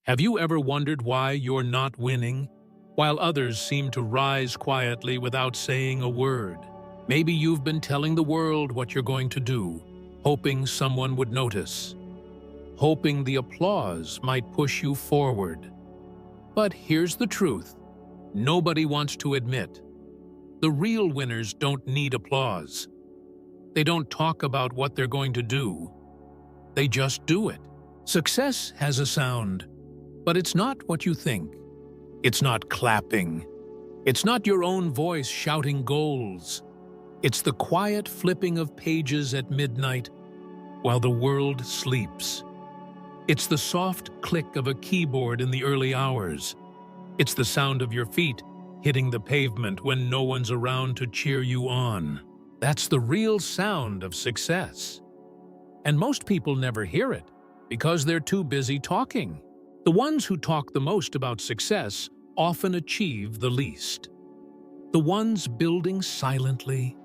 Have you ever wondered why you're not winning, while others seem to rise quietly without saying a word? Maybe you've been telling the world what you're going to do, hoping someone would notice, hoping the applause might push you forward. But here's the truth. Nobody wants to admit. The real winners don't need applause. They don't talk about what they're going to do. They just do it. Success has a sound, but it's not what you think. It's not clapping. It's not your own voice shouting goals. It's the quiet flipping of pages at midnight while the world sleeps. It's the soft click of a keyboard in the early hours. It's the sound of your feet hitting the pavement when no one's around to cheer you on. That's the real sound of success. And most people never hear it because they're too busy talking. The ones who talk the most about success often achieve the least. The ones building silently,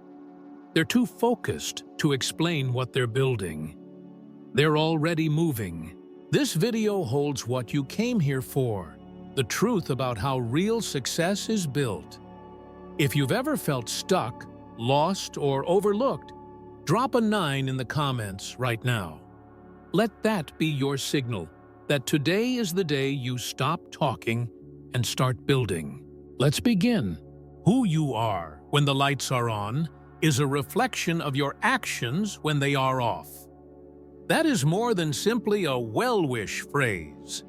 they're too focused to explain what they're building. They're already moving. This video holds what you came here for, the truth about how real success is built. If you've ever felt stuck, lost, or overlooked, drop a 9 in the comments right now. Let that be your signal that today is the day you stop talking and start building. Let's begin. Who you are when the lights are on is a reflection of your actions when they are off. That is more than simply a well-wish phrase.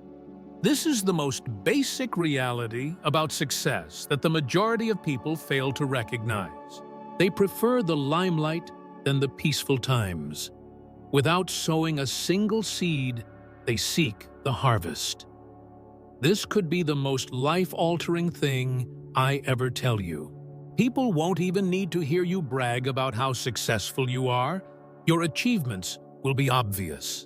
This is the most basic reality about success that the majority of people fail to recognize. They prefer the limelight than the peaceful times. Without sowing a single seed, they seek the harvest. This could be the most life-altering thing I ever tell you. People won't even need to hear you brag about how successful you are. Your achievements will be obvious.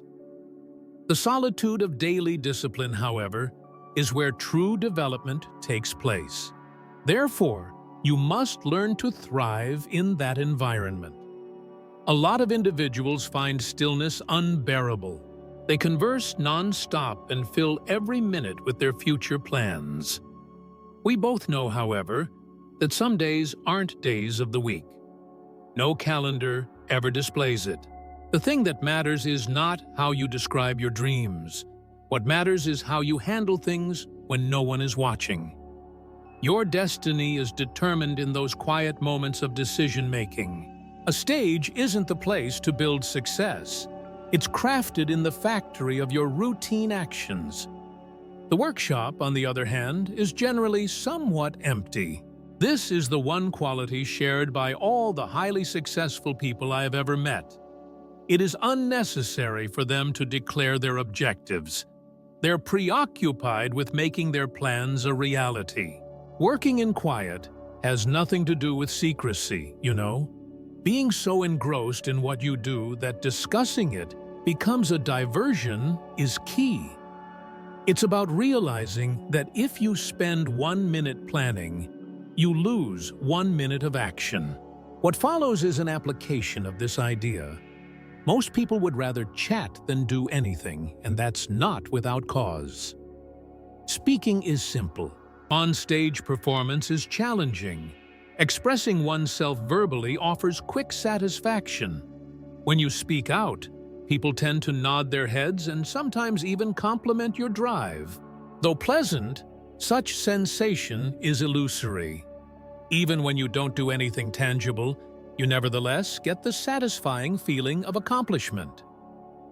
The solitude of daily discipline, however, is where true development takes place. Therefore, you must learn to thrive in that environment. A lot of individuals find stillness unbearable. They converse non-stop and fill every minute with their future plans. We both know, however, that some days aren't days of the week. No calendar ever displays it. The thing that matters is not how you describe your dreams. What matters is how you handle things when no one is watching. Your destiny is determined in those quiet moments of decision-making. A stage isn't the place to build success. It's crafted in the factory of your routine actions. The workshop, on the other hand, is generally somewhat empty. This is the one quality shared by all the highly successful people I have ever met. It is unnecessary for them to declare their objectives. They're preoccupied with making their plans a reality. Working in quiet has nothing to do with secrecy, you know. Being so engrossed in what you do that discussing it becomes a diversion is key. It's about realizing that if you spend 1 minute planning, you lose 1 minute of action. What follows is an application of this idea. Most people would rather chat than do anything, and that's not without cause. Speaking is simple. On-stage performance is challenging. Expressing oneself verbally offers quick satisfaction. When you speak out, people tend to nod their heads and sometimes even compliment your drive. Though pleasant, such sensation is illusory. Even when you don't do anything tangible, you nevertheless get the satisfying feeling of accomplishment.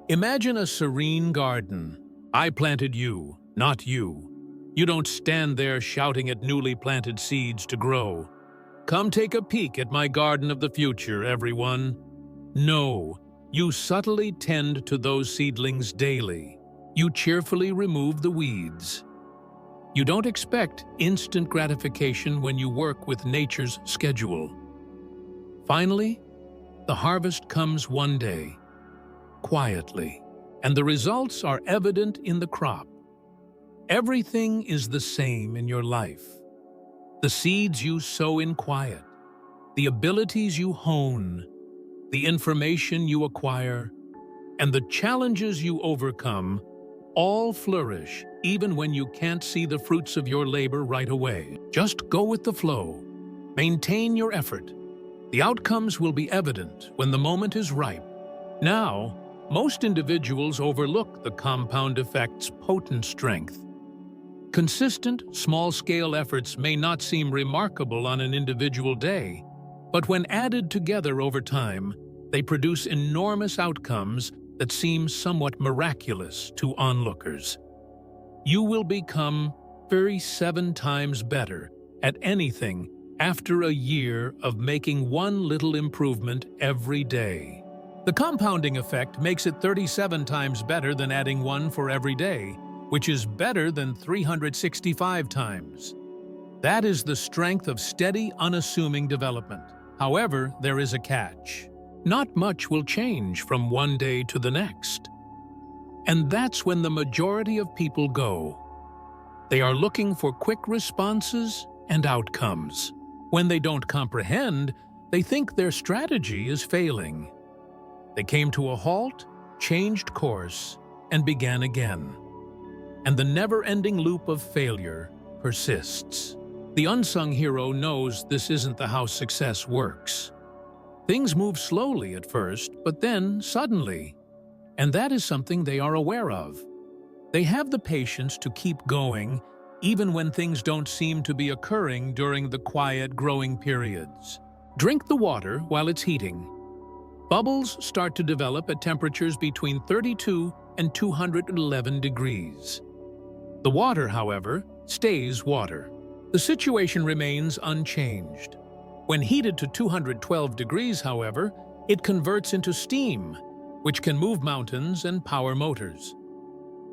Imagine a serene garden. I planted you, not you. You don't stand there shouting at newly planted seeds to grow. Come take a peek at my garden of the future, everyone. No, you subtly tend to those seedlings daily. You cheerfully remove the weeds. You don't expect instant gratification when you work with nature's schedule. Finally, the harvest comes one day, quietly, and the results are evident in the crop. Everything is the same in your life. The seeds you sow in quiet, the abilities you hone, the information you acquire, and the challenges you overcome All flourish, even when you can't see the fruits of your labor right away. Just go with the flow. Maintain your effort. The outcomes will be evident when the moment is ripe. Now, most individuals overlook the compound effect's potent strength. Consistent, small-scale efforts may not seem remarkable on an individual day, but when added together over time, they produce enormous outcomes that seem somewhat miraculous to onlookers. You will become 37 times better at anything after a year of making one little improvement every day. The compounding effect makes it 37 times better than adding one for every day, which is better than 365 times. That is the strength of steady, unassuming development. However, there is a catch. Not much will change from one day to the next. And that's when the majority of people go. They are looking for quick responses and outcomes. When they don't comprehend, they think their strategy is failing. They came to a halt, changed course, and began again. And the never-ending loop of failure persists. The unsung hero knows this isn't the how success works. Things move slowly at first, but then suddenly. And that is something they are aware of. They have the patience to keep going, even when things don't seem to be occurring during the quiet growing periods. Drink the water while it's heating. Bubbles start to develop at temperatures between 32 and 211 degrees. The water, however, stays water. The situation remains unchanged. When heated to 212 degrees, however, it converts into steam, which can move mountains and power motors.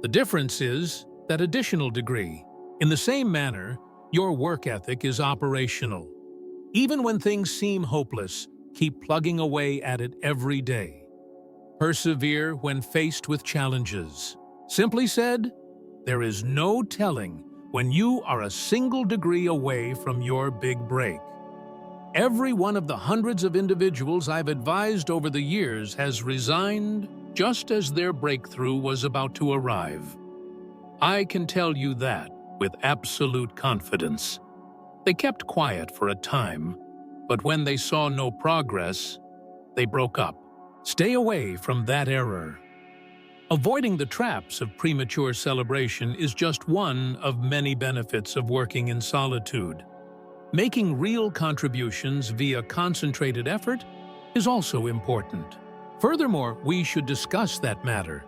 The difference is that additional degree. In the same manner, your work ethic is operational. Even when things seem hopeless, keep plugging away at it every day. Persevere when faced with challenges. Simply said, there is no telling when you are a single degree away from your big break. Every one of the hundreds of individuals I've advised over the years has resigned just as their breakthrough was about to arrive. I can tell you that with absolute confidence. They kept quiet for a time, but when they saw no progress, they broke up. Stay away from that error. Avoiding the traps of premature celebration is just one of many benefits of working in solitude. Making real contributions via concentrated effort is also important. Furthermore, we should discuss that matter.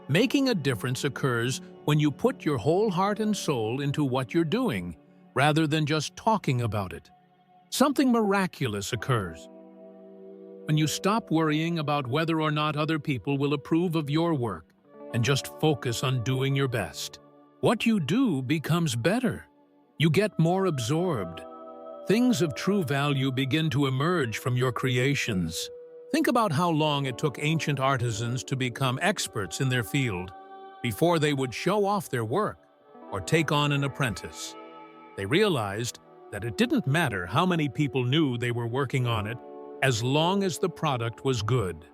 Making a difference occurs when you put your whole heart and soul into what you're doing, rather than just talking about it. Something miraculous occurs when you stop worrying about whether or not other people will approve of your work and just focus on doing your best. What you do becomes better. You get more absorbed. Things of true value begin to emerge from your creations. Think about how long it took ancient artisans to become experts in their field before they would show off their work or take on an apprentice. They realized that it didn't matter how many people knew they were working on it, as long as the product was good.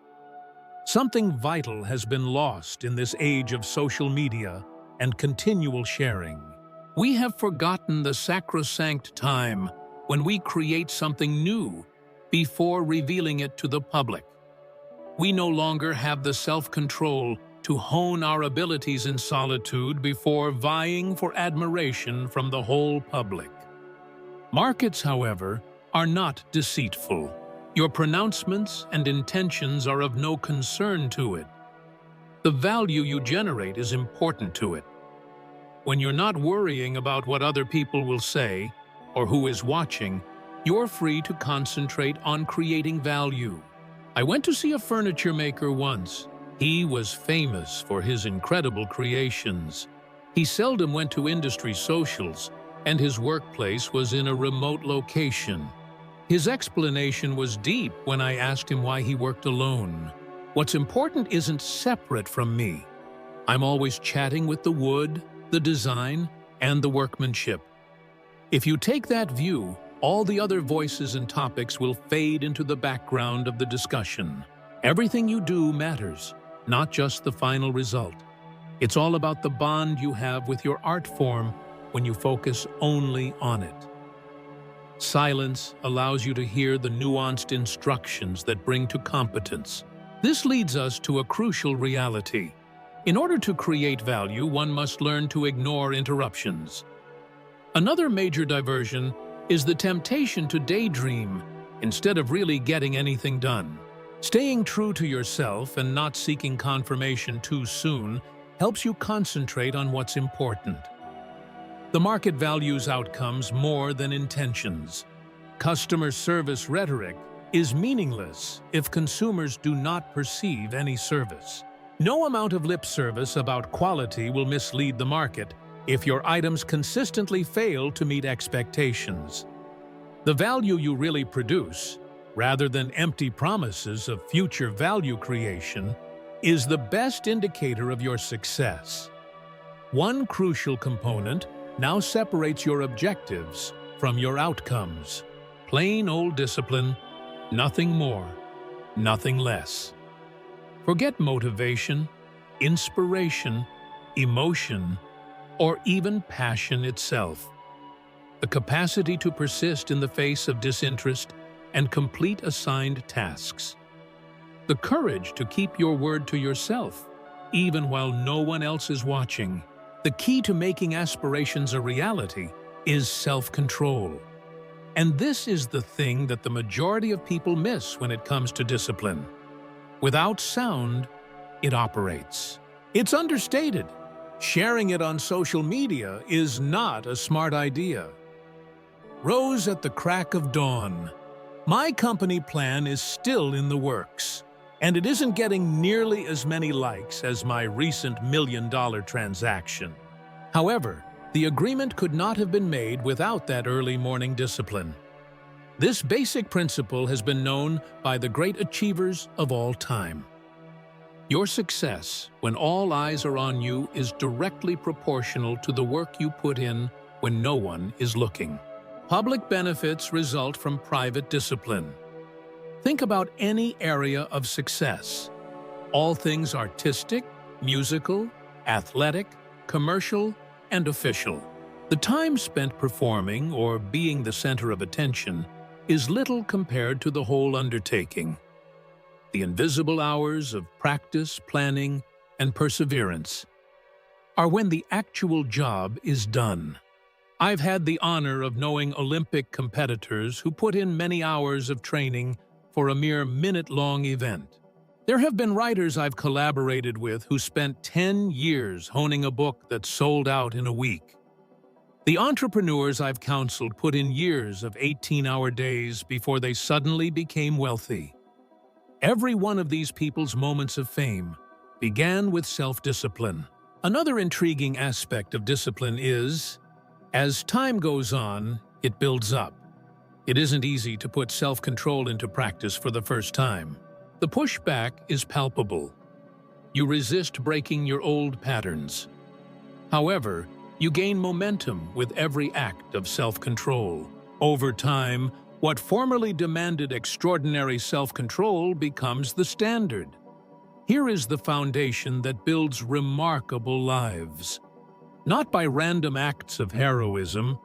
Something vital has been lost in this age of social media and continual sharing. We have forgotten the sacrosanct time when we create something new before revealing it to the public. We no longer have the self-control to hone our abilities in solitude before vying for admiration from the whole public. Markets, however, are not deceitful. Your pronouncements and intentions are of no concern to it. The value you generate is important to it. When you're not worrying about what other people will say or who is watching, you're free to concentrate on creating value. I went to see a furniture maker once. He was famous for his incredible creations. He seldom went to industry socials, and his workplace was in a remote location. His explanation was deep when I asked him why he worked alone. What's important isn't separate from me. I'm always chatting with the wood, the design, and the workmanship. If you take that view, all the other voices and topics will fade into the background of the discussion. Everything you do matters, not just the final result. It's all about the bond you have with your art form when you focus only on it. Silence allows you to hear the nuanced instructions that bring to competence. This leads us to a crucial reality. In order to create value, one must learn to ignore interruptions. Another major diversion is the temptation to daydream instead of really getting anything done. Staying true to yourself and not seeking confirmation too soon helps you concentrate on what's important. The market values outcomes more than intentions. Customer service rhetoric is meaningless if consumers do not perceive any service. No amount of lip service about quality will mislead the market if your items consistently fail to meet expectations. The value you really produce, rather than empty promises of future value creation, is the best indicator of your success. One crucial component now separates your objectives from your outcomes. Plain old discipline, nothing more, nothing less. Forget motivation, inspiration, emotion, or even passion itself. The capacity to persist in the face of disinterest and complete assigned tasks. The courage to keep your word to yourself, even while no one else is watching. The key to making aspirations a reality is self-control. And this is the thing that the majority of people miss when it comes to discipline. Without sound, it operates. It's understated. Sharing it on social media is not a smart idea. Rose at the crack of dawn. My company plan is still in the works, and it isn't getting nearly as many likes as my recent $1 million transaction. However, the agreement could not have been made without that early morning discipline. This basic principle has been known by the great achievers of all time. Your success, when all eyes are on you, is directly proportional to the work you put in when no one is looking. Public benefits result from private discipline. Think about any area of success. All things artistic, musical, athletic, commercial, and official. The time spent performing or being the center of attention is little compared to the whole undertaking. The invisible hours of practice, planning, and perseverance are when the actual job is done. I've had the honor of knowing Olympic competitors who put in many hours of training for a mere minute-long event. There have been writers I've collaborated with who spent 10 years honing a book that sold out in a week. The entrepreneurs I've counseled put in years of 18-hour days before they suddenly became wealthy. Every one of these people's moments of fame began with self-discipline. Another intriguing aspect of discipline is, as time goes on, it builds up. It isn't easy to put self-control into practice for the first time. The pushback is palpable. You resist breaking your old patterns. However, you gain momentum with every act of self-control. Over time, what formerly demanded extraordinary self-control becomes the standard. Here is the foundation that builds remarkable lives. Not by random acts of heroism,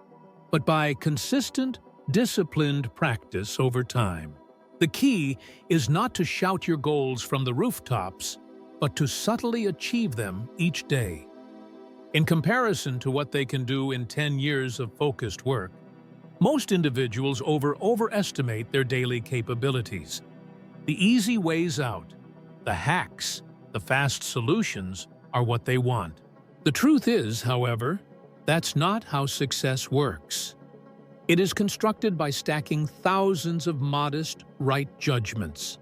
but by consistent, disciplined practice over time. The key is not to shout your goals from the rooftops, but to subtly achieve them each day. In comparison to what they can do in 10 years of focused work, most individuals overestimate their daily capabilities. The easy ways out, the hacks, the fast solutions are what they want. The truth is, however, that's not how success works. It is constructed by stacking thousands of modest, right judgments.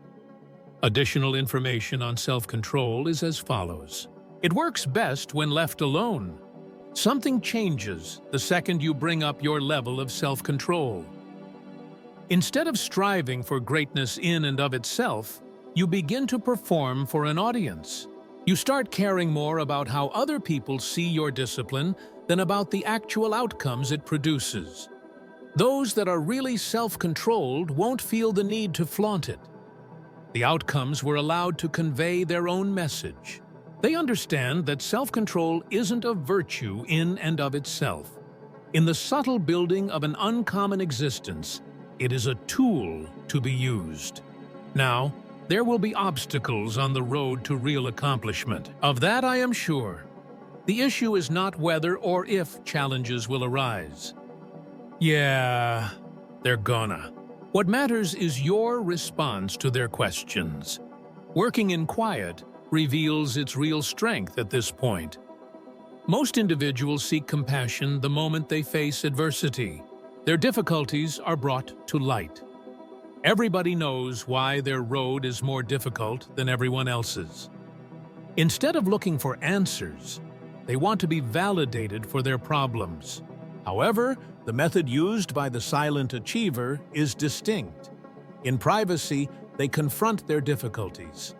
Additional information on self-control is as follows. It works best when left alone. Something changes the second you bring up your level of self-control. Instead of striving for greatness in and of itself, you begin to perform for an audience. You start caring more about how other people see your discipline than about the actual outcomes it produces. Those that are really self-controlled won't feel the need to flaunt it. The outcomes were allowed to convey their own message. They understand that self-control isn't a virtue in and of itself. In the subtle building of an uncommon existence, it is a tool to be used. Now, there will be obstacles on the road to real accomplishment. Of that I am sure. The issue is not whether or if challenges will arise. Yeah, they're gonna. What matters is your response to their questions. Working in quiet reveals its real strength at this point. Most individuals seek compassion the moment they face adversity. Their difficulties are brought to light. Everybody knows why their road is more difficult than everyone else's. Instead of looking for answers, they want to be validated for their problems. However, the method used by the silent achiever is distinct. In privacy, they confront their difficulties.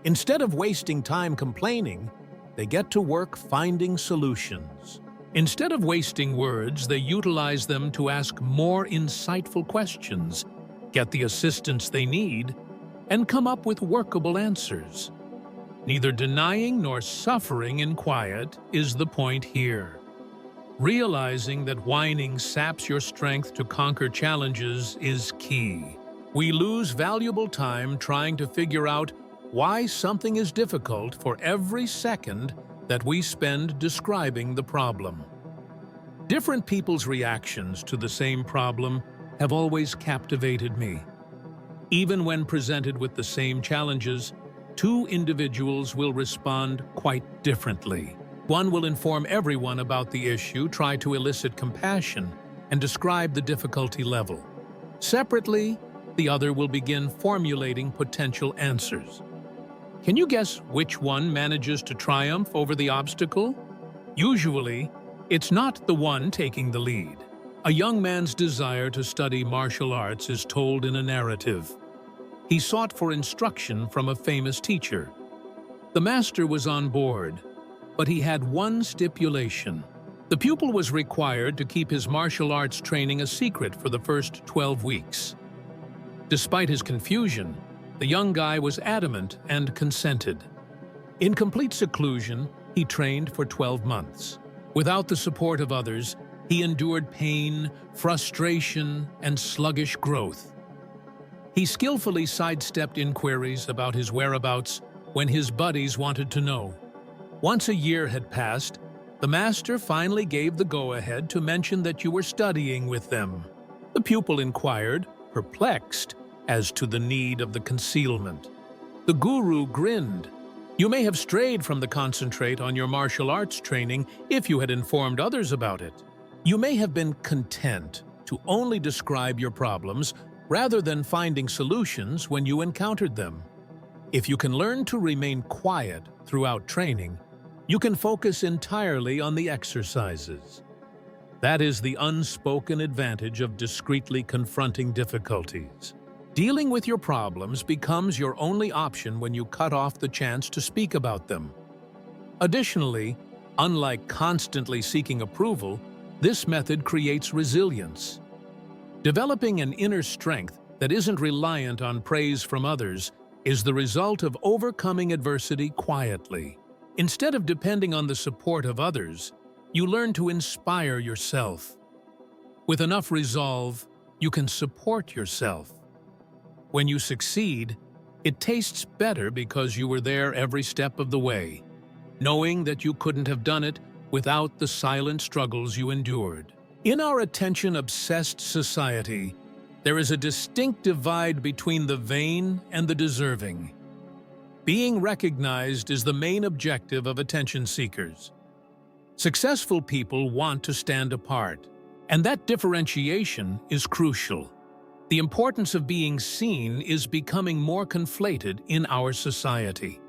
Instead of wasting time complaining, they get to work finding solutions. Instead of wasting words, they utilize them to ask more insightful questions, get the assistance they need, and come up with workable answers. Neither denying nor suffering in quiet is the point here. Realizing that whining saps your strength to conquer challenges is key. We lose valuable time trying to figure out why something is difficult for every second that we spend describing the problem. Different people's reactions to the same problem have always captivated me. Even when presented with the same challenges, two individuals will respond quite differently. One will inform everyone about the issue, try to elicit compassion, and describe the difficulty level. Separately, the other will begin formulating potential answers. Can you guess which one manages to triumph over the obstacle? Usually, it's not the one taking the lead. A young man's desire to study martial arts is told in a narrative. He sought for instruction from a famous teacher. The master was on board, but he had one stipulation. The pupil was required to keep his martial arts training a secret for the first 12 weeks. Despite his confusion, the young guy was adamant and consented. In complete seclusion, he trained for 12 months. Without the support of others, he endured pain, frustration, and sluggish growth. He skillfully sidestepped inquiries about his whereabouts when his buddies wanted to know. Once a year had passed, the master finally gave the go-ahead to mention that you were studying with them. The pupil inquired, perplexed, as to the need of the concealment. The guru grinned. You may have strayed from the concentrate on your martial arts training if you had informed others about it. You may have been content to only describe your problems rather than finding solutions when you encountered them. If you can learn to remain quiet throughout training, you can focus entirely on the exercises. That is the unspoken advantage of discreetly confronting difficulties. Dealing with your problems becomes your only option when you cut off the chance to speak about them. Additionally, unlike constantly seeking approval, this method creates resilience. Developing an inner strength that isn't reliant on praise from others is the result of overcoming adversity quietly. Instead of depending on the support of others, you learn to inspire yourself. With enough resolve, you can support yourself. When you succeed, it tastes better because you were there every step of the way, knowing that you couldn't have done it without the silent struggles you endured. In our attention-obsessed society, there is a distinct divide between the vain and the deserving. Being recognized is the main objective of attention seekers. Successful people want to stand apart, and that differentiation is crucial. The importance of being seen is becoming more conflated in our society.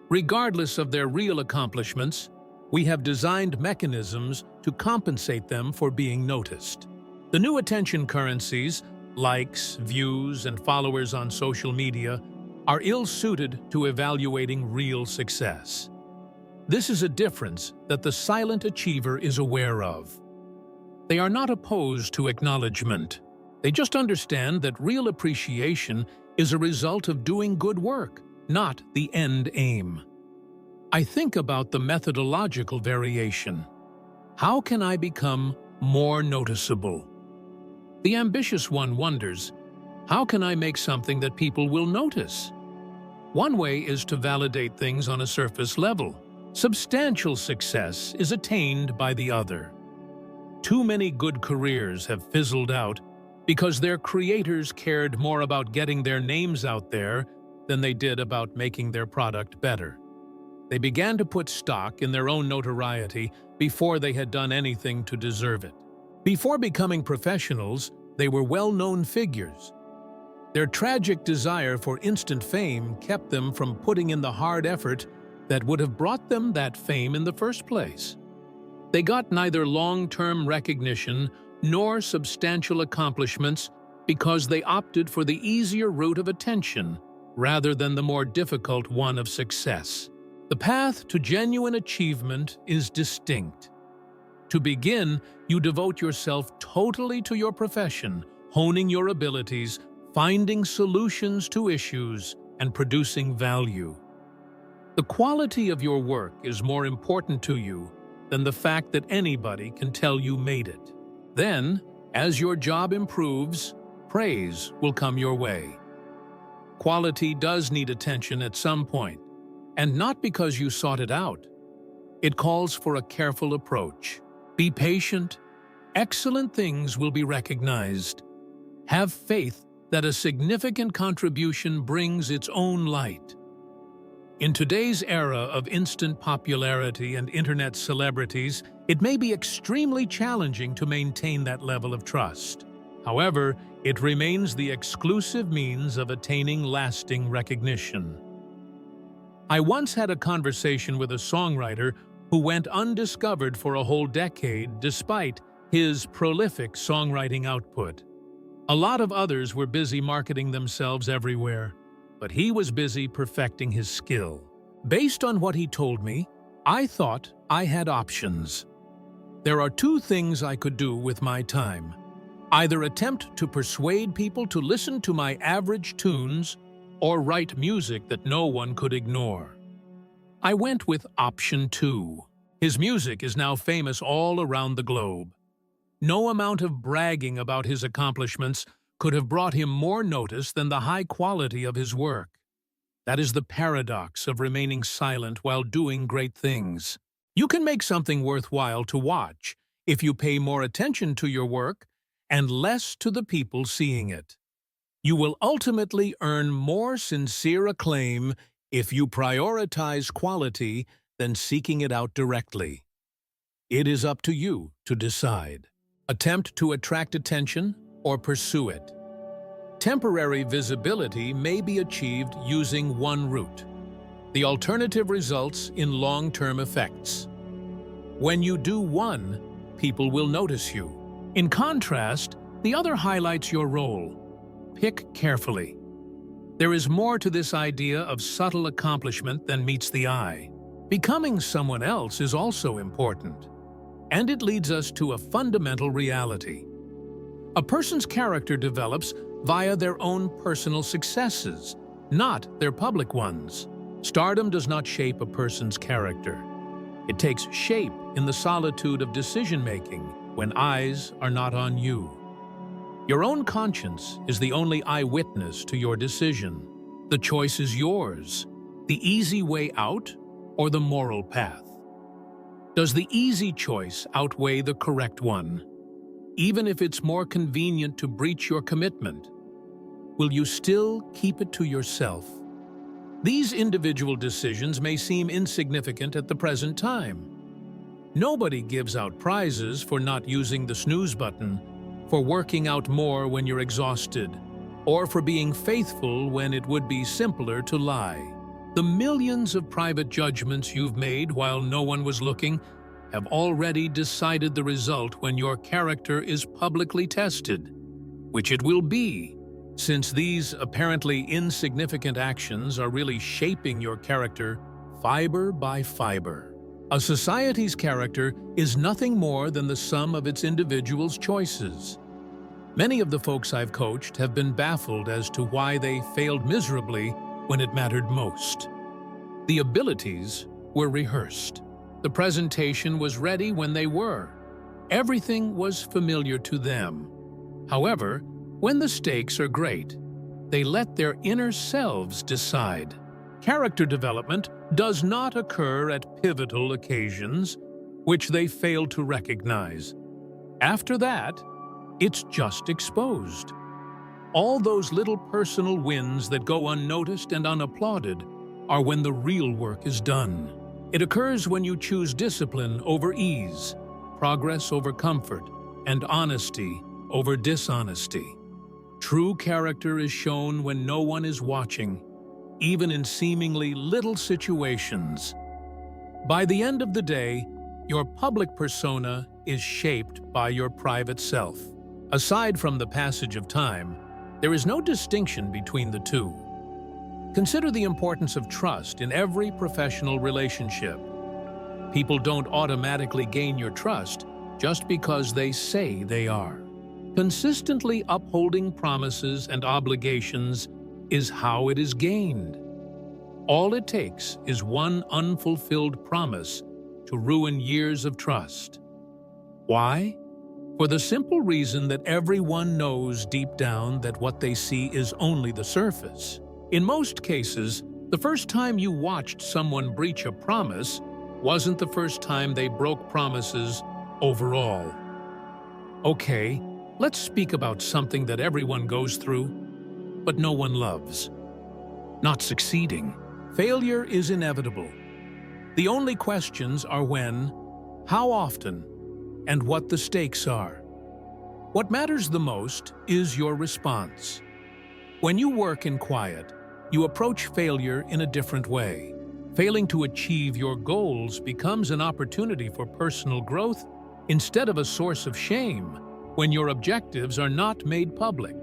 Regardless of their real accomplishments, we have designed mechanisms to compensate them for being noticed. The new attention currencies, likes, views, and followers on social media, are ill-suited to evaluating real success. This is a difference that the silent achiever is aware of. They are not opposed to acknowledgement. They just understand that real appreciation is a result of doing good work, not the end aim. I think about the methodological variation. How can I become more noticeable? The ambitious one wonders, how can I make something that people will notice? One way is to validate things on a surface level. Substantial success is attained by the other. Too many good careers have fizzled out because their creators cared more about getting their names out there than they did about making their product better. They began to put stock in their own notoriety before they had done anything to deserve it. Before becoming professionals, they were well-known figures. Their tragic desire for instant fame kept them from putting in the hard effort that would have brought them that fame in the first place. They got neither long-term recognition nor substantial accomplishments because they opted for the easier route of attention rather than the more difficult one of success. The path to genuine achievement is distinct. To begin, you devote yourself totally to your profession, honing your abilities, finding solutions to issues, and producing value. The quality of your work is more important to you than the fact that anybody can tell you made it. Then, as your job improves, praise will come your way. Quality does need attention at some point, and not because you sought it out. It calls for a careful approach. Be patient. Excellent things will be recognized. Have faith that a significant contribution brings its own light. In today's era of instant popularity and internet celebrities, it may be extremely challenging to maintain that level of trust. However, it remains the exclusive means of attaining lasting recognition. I once had a conversation with a songwriter who went undiscovered for a whole decade despite his prolific songwriting output. A lot of others were busy marketing themselves everywhere, but he was busy perfecting his skill. Based on what he told me, I thought I had options. There are two things I could do with my time. Either attempt to persuade people to listen to my average tunes or write music that no one could ignore. I went with option 2. His music is now famous all around the globe. No amount of bragging about his accomplishments could have brought him more notice than the high quality of his work. That is the paradox of remaining silent while doing great things. You can make something worthwhile to watch if you pay more attention to your work and less to the people seeing it. You will ultimately earn more sincere acclaim if you prioritize quality than seeking it out directly. It is up to you to decide. Attempt to attract attention or pursue it. Temporary visibility may be achieved using one route. The alternative results in long-term effects. When you do one, people will notice you. In contrast, the other highlights your role. Pick carefully. There is more to this idea of subtle accomplishment than meets the eye. Becoming someone else is also important, and it leads us to a fundamental reality. A person's character develops via their own personal successes, not their public ones. Stardom does not shape a person's character. It takes shape in the solitude of decision-making when eyes are not on you. Your own conscience is the only eyewitness to your decision. The choice is yours, the easy way out or the moral path. Does the easy choice outweigh the correct one? Even if it's more convenient to breach your commitment, will you still keep it to yourself? These individual decisions may seem insignificant at the present time. Nobody gives out prizes for not using the snooze button, for working out more when you're exhausted, or for being faithful when it would be simpler to lie. The millions of private judgments you've made while no one was looking have already decided the result when your character is publicly tested, which it will be, since these apparently insignificant actions are really shaping your character fiber by fiber. A society's character is nothing more than the sum of its individuals' choices. Many of the folks I've coached have been baffled as to why they failed miserably when it mattered most. The abilities were rehearsed. The presentation was ready when they were. Everything was familiar to them. However, when the stakes are great, they let their inner selves decide. Character development does not occur at pivotal occasions, which they fail to recognize. After that, it's just exposed. All those little personal wins that go unnoticed and unapplauded are when the real work is done. It occurs when you choose discipline over ease, progress over comfort, and honesty over dishonesty. True character is shown when no one is watching, even in seemingly little situations. By the end of the day, your public persona is shaped by your private self. Aside from the passage of time, there is no distinction between the two. Consider the importance of trust in every professional relationship. People don't automatically gain your trust just because they say they are. Consistently upholding promises and obligations is how it is gained. All it takes is one unfulfilled promise to ruin years of trust. Why? For the simple reason that everyone knows deep down that what they see is only the surface. In most cases, the first time you watched someone breach a promise wasn't the first time they broke promises overall. Okay, let's speak about something that everyone goes through, but no one loves. Not succeeding. Failure is inevitable. The only questions are when, how often, and what the stakes are. What matters the most is your response. When you work in quiet, you approach failure in a different way. Failing to achieve your goals becomes an opportunity for personal growth instead of a source of shame when your objectives are not made public.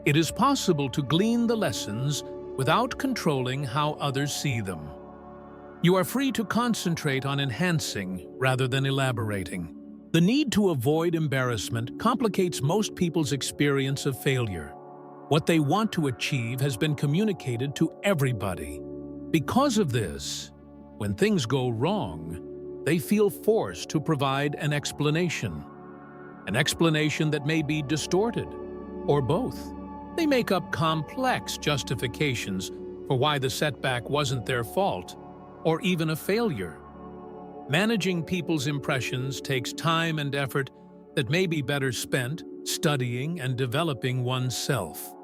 It is possible to glean the lessons without controlling how others see them. You are free to concentrate on enhancing rather than elaborating. The need to avoid embarrassment complicates most people's experience of failure. What they want to achieve has been communicated to everybody. Because of this, when things go wrong, they feel forced to provide an explanation that may be distorted, or both. They make up complex justifications for why the setback wasn't their fault, or even a failure. Managing people's impressions takes time and effort that may be better spent studying and developing oneself.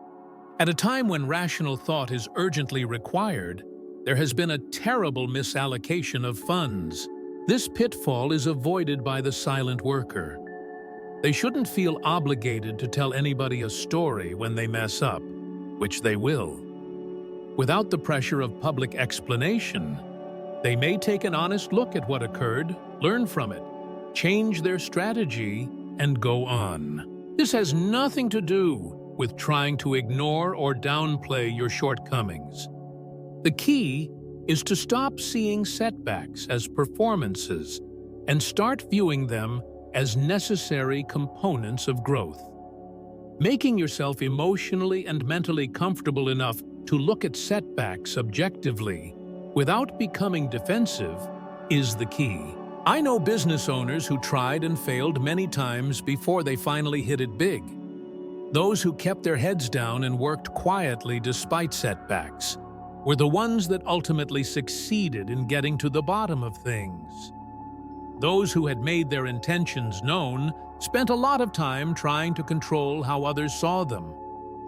At a time when rational thought is urgently required, there has been a terrible misallocation of funds. This pitfall is avoided by the silent worker. They shouldn't feel obligated to tell anybody a story when they mess up, which they will. Without the pressure of public explanation, they may take an honest look at what occurred, learn from it, change their strategy, and go on. This has nothing to do with trying to ignore or downplay your shortcomings. The key is to stop seeing setbacks as performances and start viewing them as necessary components of growth. Making yourself emotionally and mentally comfortable enough to look at setbacks objectively without becoming defensive is the key. I know business owners who tried and failed many times before they finally hit it big. Those who kept their heads down and worked quietly despite setbacks were the ones that ultimately succeeded in getting to the bottom of things. Those who had made their intentions known spent a lot of time trying to control how others saw them,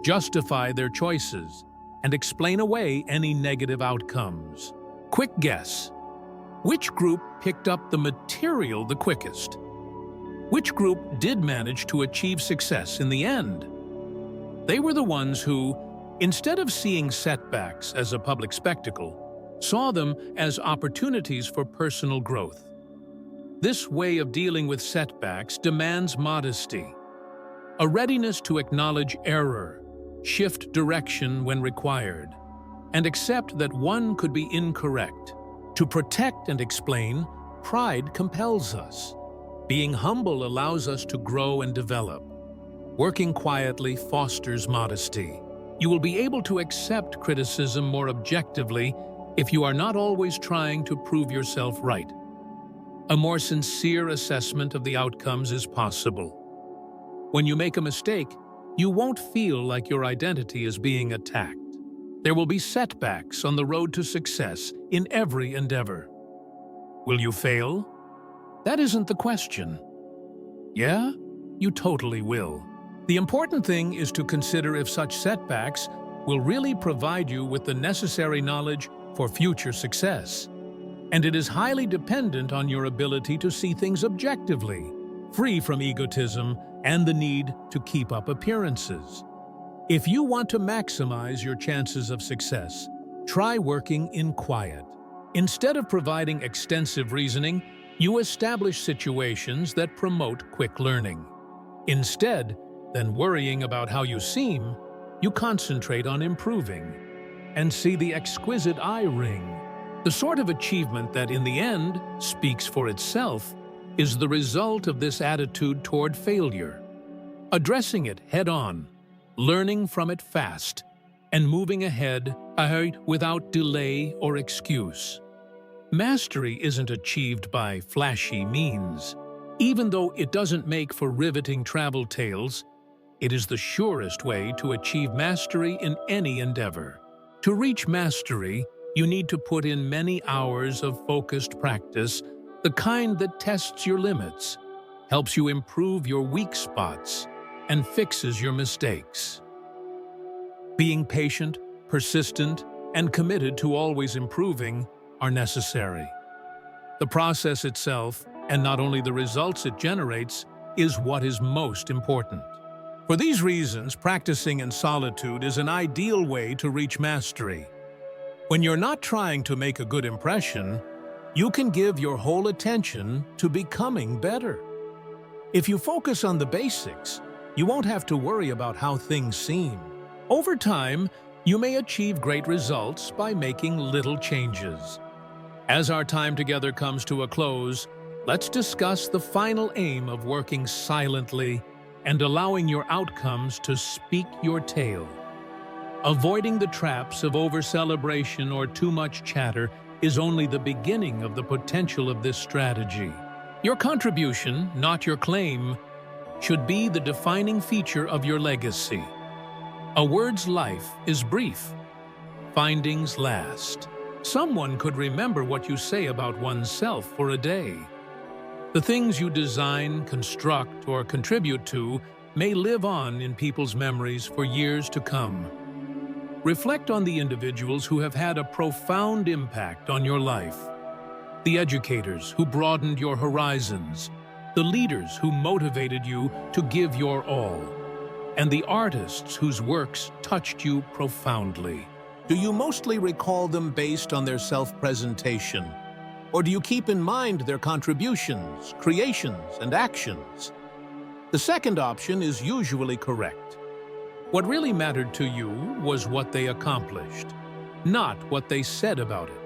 justify their choices, and explain away any negative outcomes. Quick guess. Which group picked up the material the quickest? Which group did manage to achieve success in the end? They were the ones who, instead of seeing setbacks as a public spectacle, saw them as opportunities for personal growth. This way of dealing with setbacks demands modesty, a readiness to acknowledge error, shift direction when required, and accept that one could be incorrect. To protect and explain, pride compels us. Being humble allows us to grow and develop. Working quietly fosters modesty. You will be able to accept criticism more objectively if you are not always trying to prove yourself right. A more sincere assessment of the outcomes is possible. When you make a mistake, you won't feel like your identity is being attacked. There will be setbacks on the road to success in every endeavor. Will you fail? That isn't the question. Yeah, you totally will. The important thing is to consider if such setbacks will really provide you with the necessary knowledge for future success. And it is highly dependent on your ability to see things objectively, free from egotism and the need to keep up appearances. If you want to maximize your chances of success, try working in quiet. Instead of providing extensive reasoning, you establish situations that promote quick learning. Instead, than worrying about how you seem, you concentrate on improving and see the exquisite eye ring. The sort of achievement that, in the end, speaks for itself is the result of this attitude toward failure. Addressing it head-on, learning from it fast, and moving ahead without delay or excuse. Mastery isn't achieved by flashy means. Even though it doesn't make for riveting travel tales, it is the surest way to achieve mastery in any endeavor. To reach mastery, you need to put in many hours of focused practice, the kind that tests your limits, helps you improve your weak spots, and fixes your mistakes. Being patient, persistent, and committed to always improving are necessary. The process itself, and not only the results it generates, is what is most important. For these reasons, practicing in solitude is an ideal way to reach mastery. When you're not trying to make a good impression, you can give your whole attention to becoming better. If you focus on the basics, you won't have to worry about how things seem. Over time, you may achieve great results by making little changes. As our time together comes to a close, let's discuss the final aim of working silently and allowing your outcomes to speak your tale. Avoiding the traps of over-celebration or too much chatter is only the beginning of the potential of this strategy. Your contribution, not your claim, should be the defining feature of your legacy. A word's life is brief. Findings last. Someone could remember what you say about oneself for a day. The things you design, construct, or contribute to may live on in people's memories for years to come. Reflect on the individuals who have had a profound impact on your life. The educators who broadened your horizons, the leaders who motivated you to give your all, and the artists whose works touched you profoundly. Do you mostly recall them based on their self-presentation? Or do you keep in mind their contributions, creations, and actions? The second option is usually correct. What really mattered to you was what they accomplished, not what they said about it.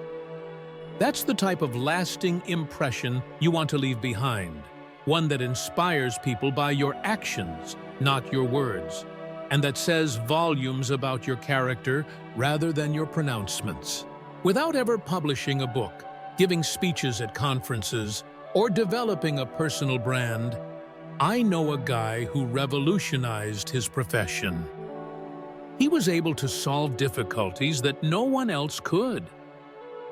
That's the type of lasting impression you want to leave behind, one that inspires people by your actions, not your words, and that says volumes about your character rather than your pronouncements. Without ever publishing a book, giving speeches at conferences, or developing a personal brand, I know a guy who revolutionized his profession. He was able to solve difficulties that no one else could.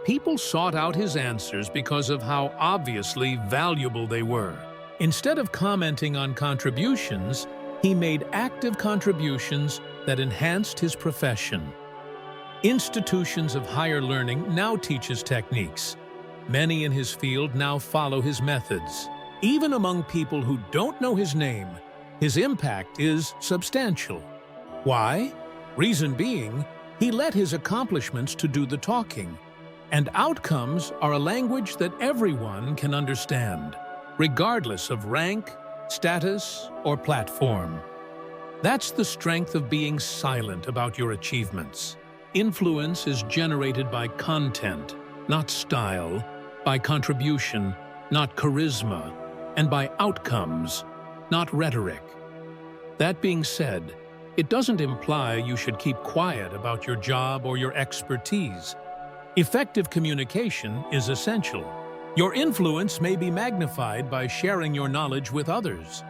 People sought out his answers because of how obviously valuable they were. Instead of commenting on contributions, he made active contributions that enhanced his profession. Institutions of higher learning now teach his techniques. Many in his field now follow his methods. Even among people who don't know his name, his impact is substantial. Why? Reason being, he let his accomplishments to do the talking. And outcomes are a language that everyone can understand, regardless of rank, status, or platform. That's the strength of being silent about your achievements. Influence is generated by content, not style, by contribution, not charisma, and by outcomes, not rhetoric. That being said, it doesn't imply you should keep quiet about your job or your expertise. Effective communication is essential. Your influence may be magnified by sharing your knowledge with others.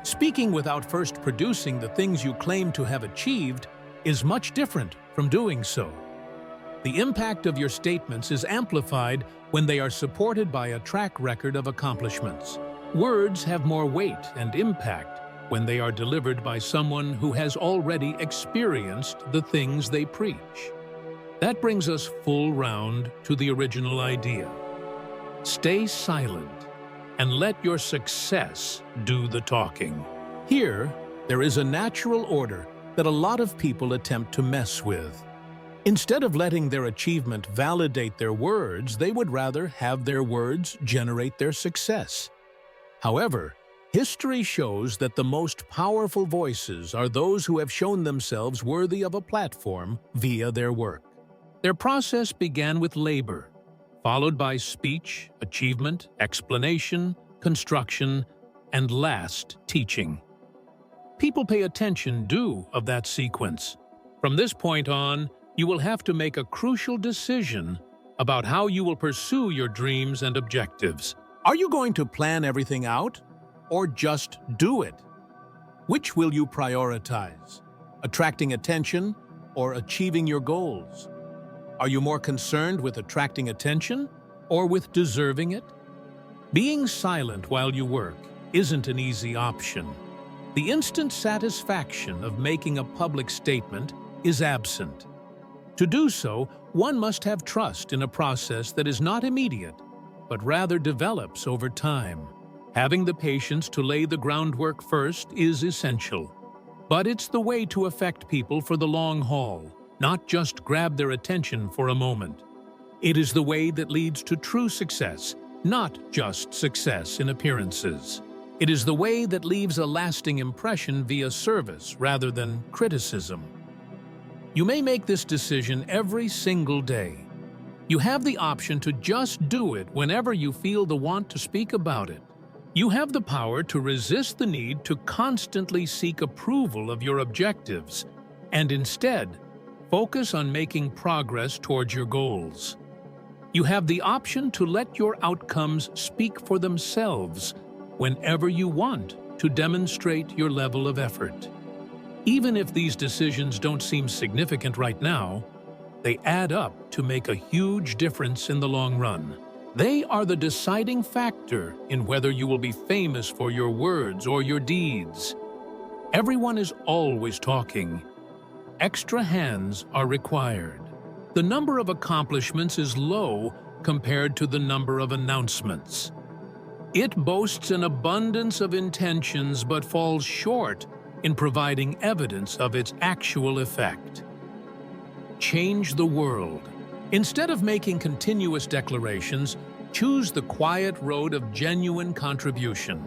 Speaking without first producing the things you claim to have achieved is much different from doing so. The impact of your statements is amplified when they are supported by a track record of accomplishments. Words have more weight and impact when they are delivered by someone who has already experienced the things they preach. That brings us full round to the original idea. Stay silent and let your success do the talking. Here, there is a natural order that a lot of people attempt to mess with. Instead of letting their achievement validate their words, they would rather have their words generate their success. However, history shows that the most powerful voices are those who have shown themselves worthy of a platform via their work. Their process began with labor, followed by speech, achievement, explanation, construction, and last, teaching. People pay attention due of that sequence. From this point on, you will have to make a crucial decision about how you will pursue your dreams and objectives. Are you going to plan everything out, or just do it? Which will you prioritize? Attracting attention or achieving your goals? Are you more concerned with attracting attention or with deserving it? Being silent while you work isn't an easy option. The instant satisfaction of making a public statement is absent. To do so, one must have trust in a process that is not immediate, but rather develops over time. Having the patience to lay the groundwork first is essential. But it's the way to affect people for the long haul, not just grab their attention for a moment. It is the way that leads to true success, not just success in appearances. It is the way that leaves a lasting impression via service rather than criticism. You may make this decision every single day. You have the option to just do it whenever you feel the want to speak about it. You have the power to resist the need to constantly seek approval of your objectives and instead focus on making progress towards your goals. You have the option to let your outcomes speak for themselves whenever you want to demonstrate your level of effort. Even if these decisions don't seem significant right now, they add up to make a huge difference in the long run. They are the deciding factor in whether you will be famous for your words or your deeds. Everyone is always talking. Extra hands are required. The number of accomplishments is low compared to the number of announcements. It boasts an abundance of intentions but falls short in providing evidence of its actual effect. Change the world. Instead of making continuous declarations, choose the quiet road of genuine contribution.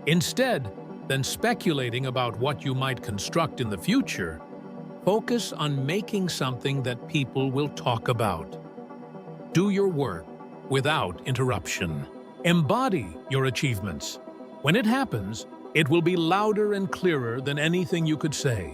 Instead than speculating about what you might construct in the future, focus on making something that people will talk about. Do your work without interruption. Embody your achievements. When it happens, it will be louder and clearer than anything you could say.